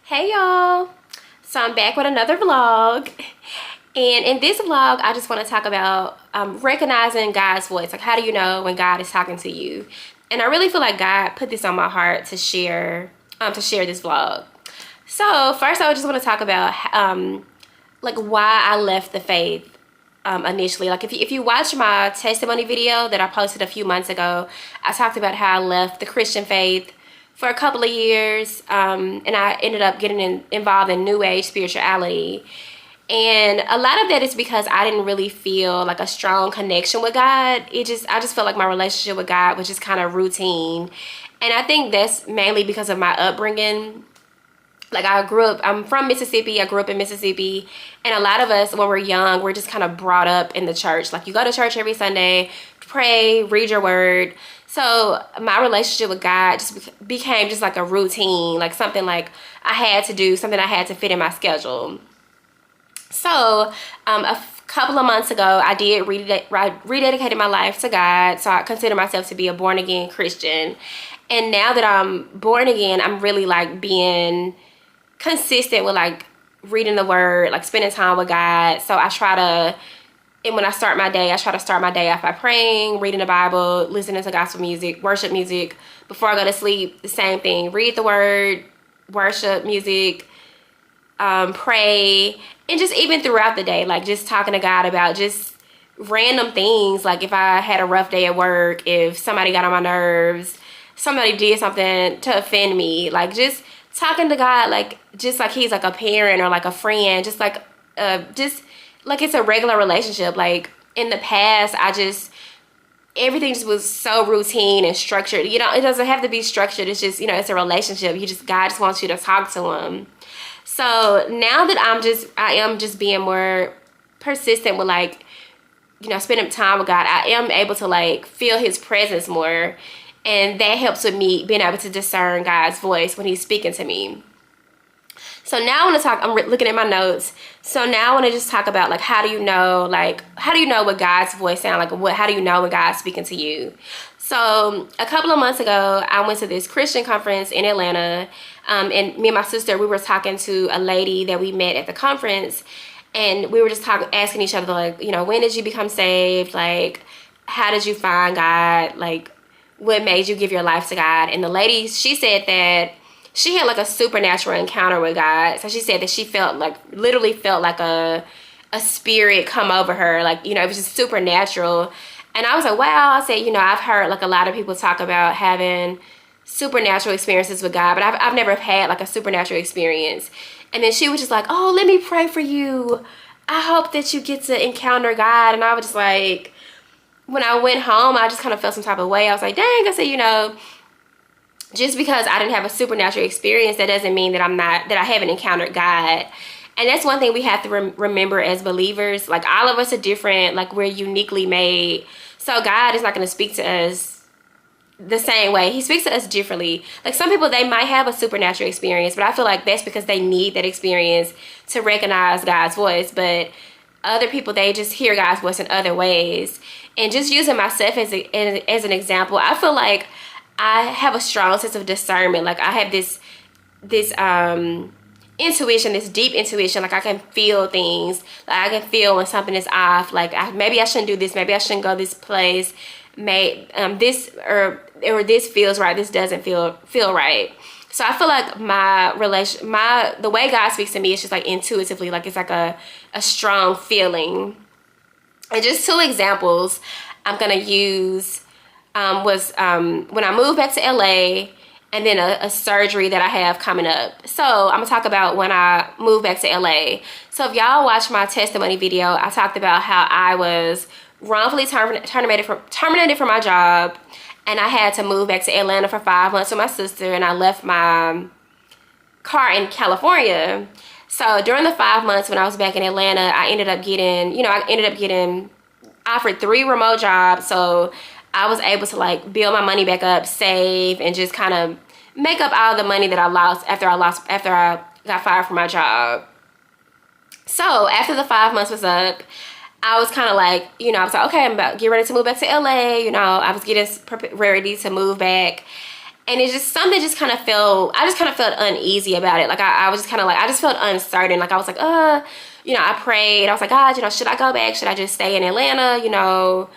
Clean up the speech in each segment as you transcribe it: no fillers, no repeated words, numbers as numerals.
Hey y'all, so I'm back with another vlog, and in this vlog I just want to talk about recognizing God's voice. Like, how do you know when God is talking to you? And I really feel like God put this on my heart to share this vlog. So first I just want to talk about like why I left the faith initially. Like if you watch my testimony video that I posted a few months ago, I talked about how I left the Christian faith for a couple of years, and I ended up getting involved in New Age spirituality. And a lot of that is because I didn't really feel like a strong connection with God. I just felt like my relationship with God was just kind of routine. And I think that's mainly because of my upbringing. Like I'm from Mississippi. I grew up in Mississippi. And a lot of us, when we're young, we're just kind of brought up in the church. Like, you go to church every Sunday, pray, read your word. So my relationship with God just became just like a routine, like something like I had to do, something I had to fit in my schedule. So couple of months ago, I did rededicated my life to God. So I consider myself to be a born again Christian. And now that I'm born again, I'm really like being consistent with like reading the word, like spending time with God. So and when I start my day, I try to start my day off by praying, reading the Bible, listening to gospel music, worship music. Before I go to sleep, the same thing. Read the word, worship music, pray, and just even throughout the day, like just talking to God about just random things. Like if I had a rough day at work, if somebody got on my nerves, somebody did something to offend me, like just talking to God, like just like he's like a parent or like a friend, just like it's a regular relationship. Like in the past, everything just was so routine and structured. You know, it doesn't have to be structured. It's just, it's a relationship. God just wants you to talk to him. So now that I am just being more persistent with like, spending time with God, I am able to like feel his presence more. And that helps with me being able to discern God's voice when he's speaking to me. So now I want to I'm looking at my notes. So now I want to just talk about like, how do you know what God's voice sounds like? How do you know when God's speaking to you? So a couple of months ago, I went to this Christian conference in Atlanta. And me and my sister, we were talking to a lady that we met at the conference. And we were just asking each other, like, when did you become saved? Like, how did you find God? Like, what made you give your life to God? And the lady, she said that she had like a supernatural encounter with God. So she said that she literally felt like a spirit come over her. Like, it was just supernatural. And I was like, wow. I said, I've heard like a lot of people talk about having supernatural experiences with God, but I've never had like a supernatural experience. And then she was just like, oh, let me pray for you. I hope that you get to encounter God. And I was just like, when I went home, I just kind of felt some type of way. I was like, dang, I said, just because I didn't have a supernatural experience, that doesn't mean that I haven't encountered God. And that's one thing we have to remember as believers. Like, all of us are different. Like, we're uniquely made. So God is not going to speak to us the same way. He speaks to us differently. Like, some people, they might have a supernatural experience, but I feel like that's because they need that experience to recognize God's voice. But other people, they just hear God's voice in other ways. And just using myself as an example, I feel like I have a strong sense of discernment. Like, I have this intuition, this deep intuition. Like, I can feel things. Like, I can feel when something is off. Like, maybe I shouldn't do this. Maybe I shouldn't go this place. This or this feels right. This doesn't feel right. So I feel like the way God speaks to me is just like intuitively. Like, it's like a strong feeling. And just two examples I'm gonna use was when I moved back to LA, and then a surgery that I have coming up. So I'm gonna talk about when I moved back to LA. So if y'all watch my testimony video, I talked about how I was wrongfully terminated from my job, and I had to move back to Atlanta for 5 months with my sister, and I left my car in California. So during the 5 months when I was back in Atlanta, I ended up getting offered 3 remote jobs. So I was able to like build my money back up, save, and just kind of make up all the money that I lost after I got fired from my job. So after the 5 months was up, I was kind of like, I was like, okay, I'm about to get ready to move back to LA. I was getting ready to move back. And it's just something just kind of felt, I just kind of felt uneasy about it. Like I was just kind of like, I just felt uncertain. Like I was like, you know, I prayed. I was like, God, you know, should I go back? Should I just stay in Atlanta? You know,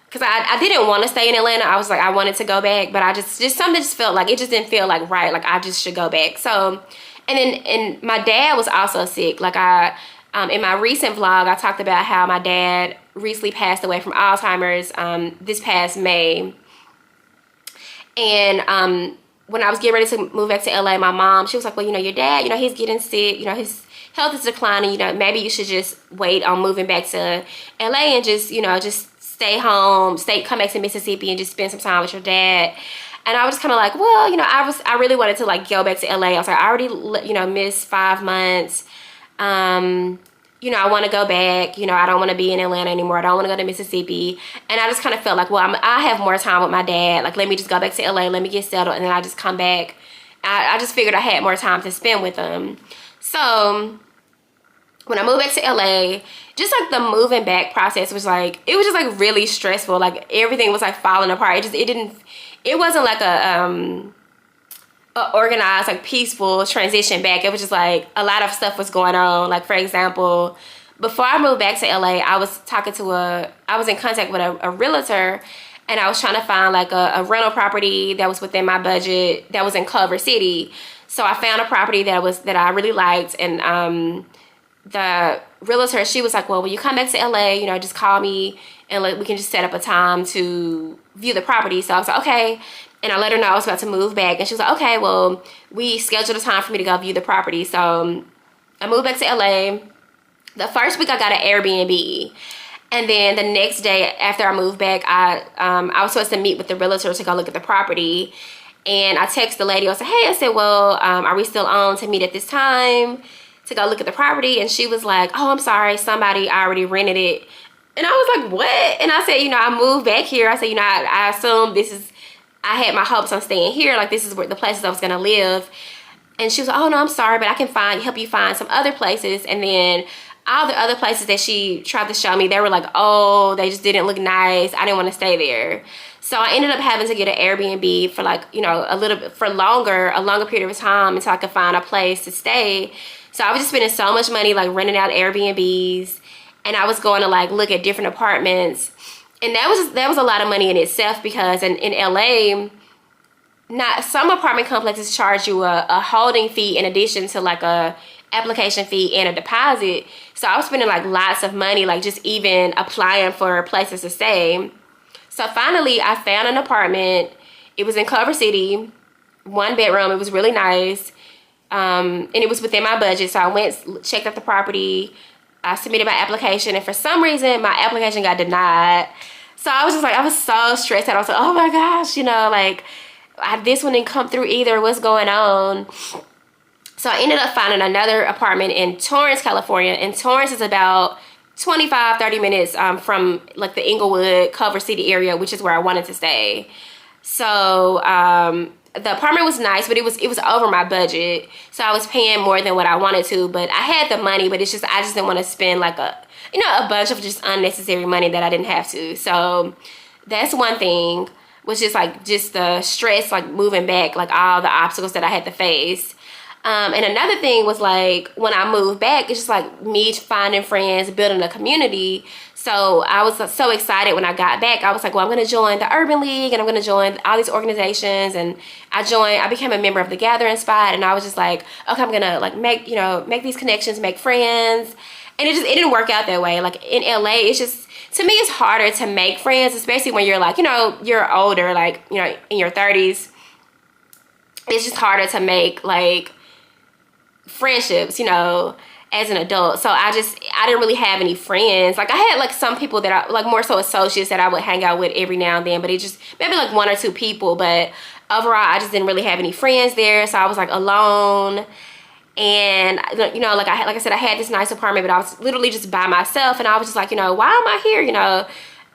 because I didn't want to stay in Atlanta. I was like, I wanted to go back, but I just something just felt like, it just didn't feel like right. Like I just should go back. So, and my dad was also sick. Like in my recent vlog, I talked about how my dad recently passed away from Alzheimer's this past May. And when I was getting ready to move back to LA, my mom, she was like, well, you know, your dad, you know, he's getting sick, you know, his health is declining, you know, maybe you should just wait on moving back to LA and just, you know, just stay home, come back to Mississippi and just spend some time with your dad. And I was kind of like, well, you know, I really wanted to like go back to LA. I was like, I already, you know, missed 5 months. You know, I want to go back. You know, I don't want to be in Atlanta anymore. I don't want to go to Mississippi. And I just kind of felt like, well, I have more time with my dad. Like, let me just go back to LA. Let me get settled. And then I just come back. I just figured I had more time to spend with him. So when I moved back to LA, just like the moving back process was like, it was just like really stressful. Like everything was like falling apart. It wasn't like a organized, like peaceful transition back. It was just like a lot of stuff was going on. Like for example, before I moved back to LA, I was in contact with a realtor, and I was trying to find like a rental property that was within my budget that was in Culver City. So I found a property that I really liked, and the realtor, she was like, well, when you come back to LA, you know, just call me and we can just set up a time to view the property. So I was like, okay. And I let her know I was about to move back. And she was like, okay, well, we scheduled a time for me to go view the property. So I moved back to LA. The first week I got an Airbnb. And then the next day after I moved back, I was supposed to meet with the realtor to go look at the property. And I texted the lady. I was like, hey, I said, well, are we still on to meet at this time to go look at the property? And she was like, oh, I'm sorry, somebody already rented it. And I was like, what? And I said, you know, I moved back here. I said, you know, I assume I had my hopes on staying here. Like, this is where the places I was going to live. And she was like, oh, no, I'm sorry, but I can help you find some other places. And then all the other places that she tried to show me, they were like, oh, they just didn't look nice. I didn't want to stay there. So I ended up having to get an Airbnb for like, you know, a longer period of time until I could find a place to stay. So I was just spending so much money like renting out Airbnbs, and I was going to like look at different apartments. And that was a lot of money in itself, because in LA, some apartment complexes charge you a holding fee in addition to like a application fee and a deposit. So I was spending like lots of money, like just even applying for places to stay. So finally I found an apartment. It was in Culver City, 1 bedroom. It was really nice. And it was within my budget. So I went, checked out the property. I submitted my application, and for some reason my application got denied. So I was just like, I was so stressed out. I was like, oh my gosh, you know, like this one didn't come through either. What's going on? So I ended up finding another apartment in Torrance, California. And Torrance is about 25-30 minutes from like the Inglewood, Culver City area, which is where I wanted to stay. So the apartment was nice, but it was over my budget. So I was paying more than what I wanted to, but I had the money, but I just didn't want to spend like a bunch of just unnecessary money that I didn't have to. So that's one thing, was just the stress, like moving back, like all the obstacles that I had to face. And another thing was like, when I moved back, it's just like me finding friends, building a community. So I was so excited when I got back. I was like, well, I'm going to join the Urban League, and I'm going to join all these organizations. And I became a member of the Gathering Spot, and I was just like, okay, I'm going to like make these connections, make friends. And it didn't work out that way. Like in LA, it's just, to me, it's harder to make friends, especially when you're like, you know, you're older, like, you know, in your 30s. It's just harder to make like friendships, you know, as an adult. So I didn't really have any friends. Like I had like some people that I like, more so associates that I would hang out with every now and then, but it just maybe like 1 or 2 people. But overall, I just didn't really have any friends there. So I was like alone. And you know, like I said, I had this nice apartment, but I was literally just by myself. And I was just like, you know, why am I here? You know,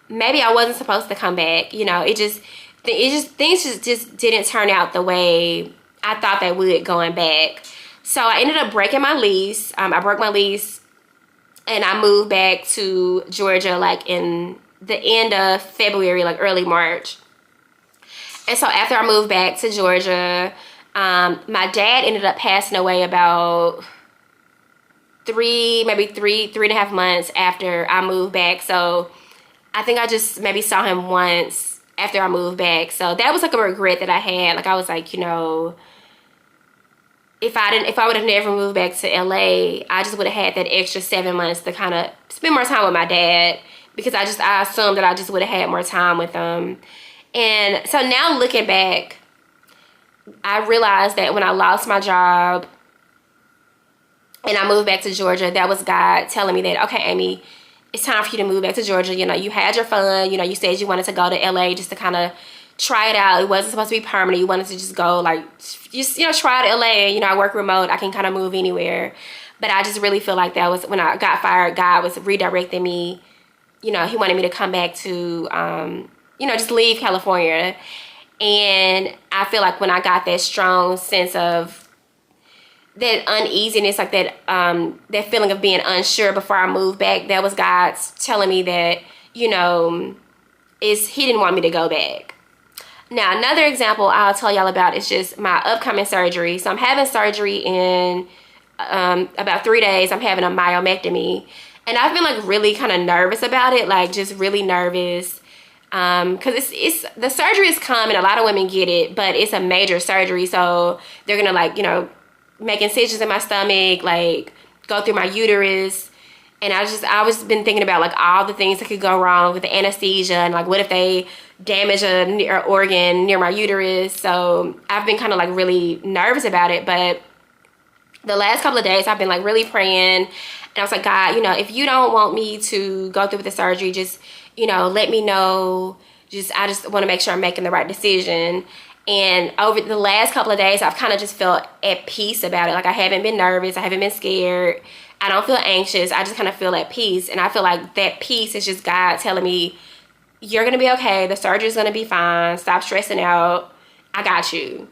maybe I wasn't supposed to come back. You know, things just didn't turn out the way I thought they would going back. So I ended up breaking my lease. I broke my lease, and I moved back to Georgia like in the end of February, like early March. And so after I moved back to Georgia, my dad ended up passing away about maybe three and a half months after I moved back. So I think I just maybe saw him once after I moved back. So that was like a regret that I had. Like I was like, you know, if I would have never moved back to LA, I just would have had that extra 7 months to kind of spend more time with my dad, because I assumed that I just would have had more time with him. And so now looking back, I realized that when I lost my job and I moved back to Georgia, that was God telling me that, okay, Amy, it's time for you to move back to Georgia. You know, you had your fun. You know, you said you wanted to go to LA just to kind of try it out. It wasn't supposed to be permanent. You wanted to just go, like, just, you know, try out LA. You know, I work remote. I can kind of move anywhere. But I just really feel like that was, when I got fired, God was redirecting me. You know, he wanted me to come back to, you know, just leave California. And I feel like when I got that strong sense of that uneasiness, like that that feeling of being unsure before I moved back, that was God telling me that, you know, he didn't want me to go back. Now, another example I'll tell y'all about is just my upcoming surgery. So I'm having surgery in about 3 days. I'm having a myomectomy. And I've been like really kind of nervous about it, like just really nervous. Because it's the surgery is common. A lot of women get it, but it's a major surgery. So they're going to, like, you know, make incisions in my stomach, like go through my uterus. And I was been thinking about like all the things that could go wrong with the anesthesia, and like what if they damage a organ near my uterus. So I've been kind of like really nervous about it. But the last couple of days I've been like really praying, and I was like, God, you know, if you don't want me to go through with the surgery, just, you know, let me know. I just want to make sure I'm making the right decision. And over the last couple of days, I've kind of just felt at peace about it. Like I haven't been nervous. I haven't been scared. I don't feel anxious. I just kind of feel at peace. And I feel like that peace is just God telling me, you're going to be okay. The surgery's going to be fine. Stop stressing out. I got you.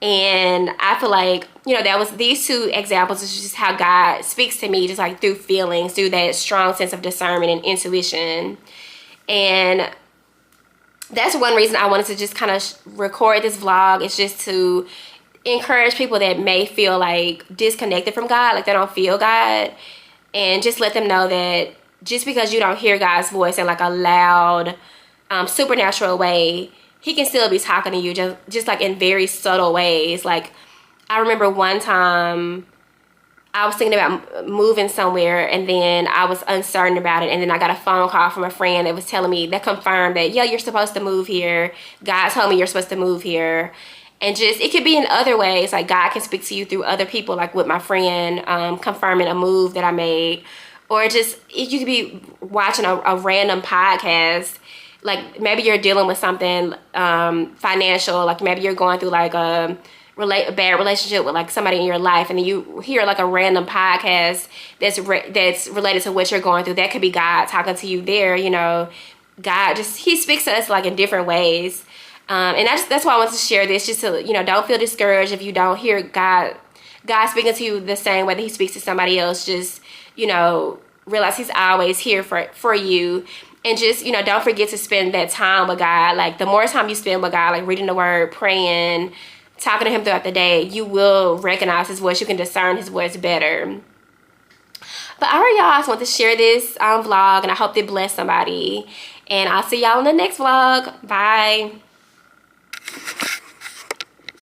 And I feel like, you know, these two examples is just how God speaks to me, just like through feelings, through that strong sense of discernment and intuition. And that's one reason I wanted to just kind of record this vlog. It's just to encourage people that may feel like disconnected from God, like they don't feel God, and just let them know that just because you don't hear God's voice in like a loud, supernatural way, he can still be talking to you just like in very subtle ways. Like I remember one time I was thinking about moving somewhere, and then I was uncertain about it, and then I got a phone call from a friend that was telling me, that confirmed that, yeah, you're supposed to move here. God told me you're supposed to move here. And just, it could be in other ways, like God can speak to you through other people, like with my friend confirming a move that I made. Or just, you could be watching a random podcast, like maybe you're dealing with something financial, like maybe you're going through like a bad relationship with like somebody in your life, and then you hear like a random podcast that's related to what you're going through. That could be God talking to you there. You know, God he speaks to us like in different ways, and that's why I want to share this, just to, you know, don't feel discouraged if you don't hear God speaking to you the same way that he speaks to somebody else. Just, you know, realize he's always here for you. And just, you know, don't forget to spend that time with God. Like the more time you spend with God, like reading the word, praying, talking to him throughout the day, you will recognize his voice. You can discern his voice better. But all right, y'all, I just want to share this vlog, and I hope it blessed somebody. And I'll see y'all in the next vlog. Bye.